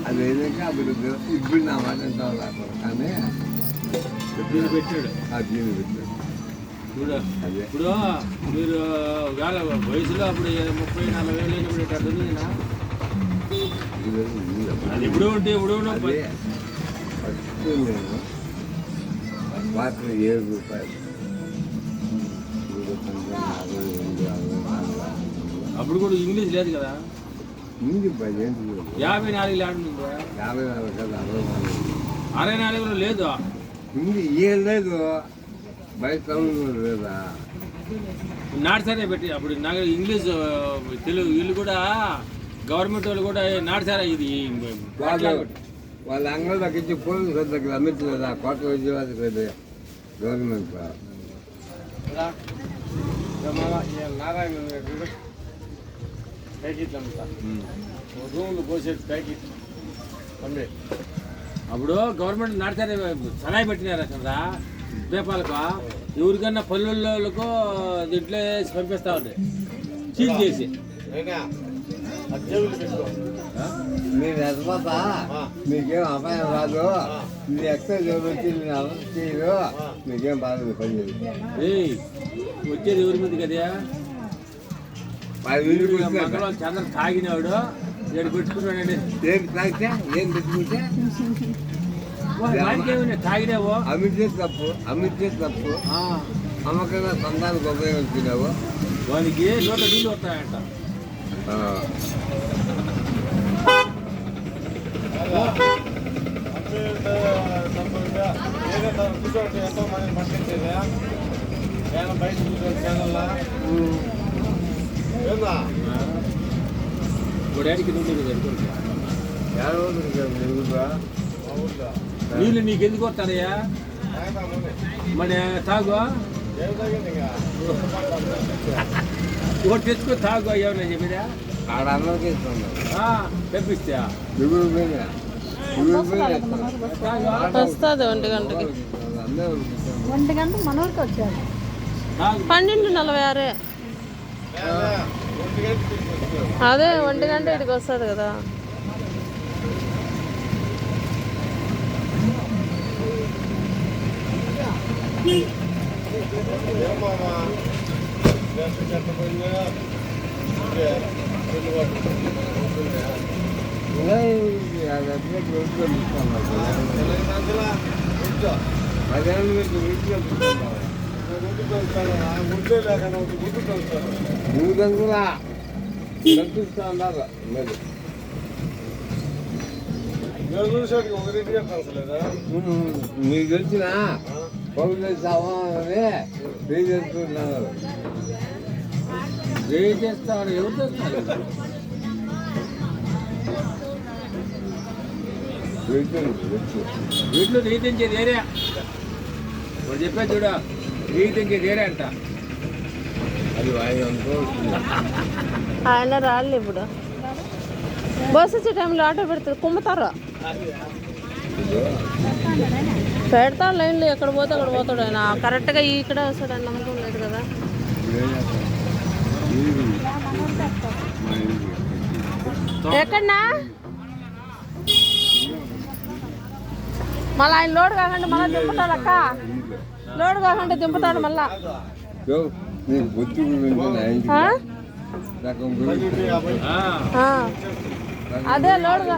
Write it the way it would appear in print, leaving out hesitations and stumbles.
అది ఏదైనా అభివృద్ధి ఇప్పుడు నా మాట కానీ దీన్ని పెట్టాడు. దీన్ని పెట్టాడు. ఇప్పుడు మీరు వేళ వయసులో అప్పుడు 30-40 ఏళ్ళు పెట్టాడు. అది ఇప్పుడు ఉంటే ఇప్పుడు ఫస్ట్ నేను వాటర్ 7 రూపాయలు అప్పుడు కూడా ఇంగ్లీష్ లేదు కదా. ఇంగ్లీష్ 54 లేదు. 54 కదా 64 64 లేదు. ఇంగ్లీష్ ఏం లేదు, బయట లేదా నాటుసారే పెట్టి అప్పుడు నాకు ఇంగ్లీష్ తెలుగు వీళ్ళు కూడా గవర్నమెంట్ వాళ్ళు కూడా నాటుసారా ఇది వాళ్ళ అంగళ్ళ దగ్గర ఇచ్చి పోలీసు దగ్గర అమ్మించలేదా కోట విజయవాడ గవర్నమెంట్ రూములు పోసేది ప్యాకెట్ అప్పుడు గవర్నమెంట్ నాటుసారే సలహా పెట్టినారు కదా దీపాలకు. ఎవరికన్నా పల్లెళ్ళకో దీంట్లో వేసి పంపిస్తా ఉంటాయి చీజ్ చేసి. మీరు ఎదపోత మీకేం అపాయం రాదు, మీరు ఎక్సైజ్ వచ్చి మీరు అరెస్ట్ చేయరు, మీకేం బాధ పని చేయదు. వచ్చేది ఎవరి మీద కదా చంద్ర తాగినాడు ఏడు పెట్టుకున్నాడండి. ఏం తాగితే ఏం పెట్టుకుంటే తాగినావు అమ్మితే తప్పు, అమ్మితే తప్పు. అమ్మకన్నా సంతానికి ఉపయోగించినావు, వానికి నోట నీళ్ళు వస్తాయంట. డాడీకి నీళ్ళు నీకు ఎందుకు వస్తానయ్యా మరి తాగు ఒకటి తెచ్చుకో తాగు ఏమన్నా చెప్పినా ఆడ అందరికీ ఇస్తున్నా తెప్పిస్తా వస్తుంది 1 గంటకి. 1 గంటకు మన ఊరికి వచ్చాడు. 12:46 అదే 1 గంట ఇటుకి వస్తుంది కదా. కనిపిస్తా ఉన్నారు. మీకు తెలిసిన పౌరులు సవాలని చేస్తున్నారు. చేస్తారు ఎవరు చేస్తారు వీటిలో రీతించేది ఏరియా వాడు చెప్పేది చూడ రీతించేది ఏరియా అంట. అది ఆయన రాళ్ళు ఇప్పుడు బస్సు వచ్చే టైంలో ఆటో పెడతారు, కుమ్ముతారు, పెడతాడు లైన్లో. ఎక్కడ పోతే అక్కడ పోతాడు ఆయన. కరెక్ట్గా ఇక్కడ వస్తాడు అని నమ్మకం లేదు కదా. ఎక్కడన్నా మళ్ళీ ఆయన లోడ్ కాకుండా మళ్ళీ దింపుతాడు అక్క. లోడ్ కాకుండా దింపుతాడు మళ్ళా. అదే లోడుగా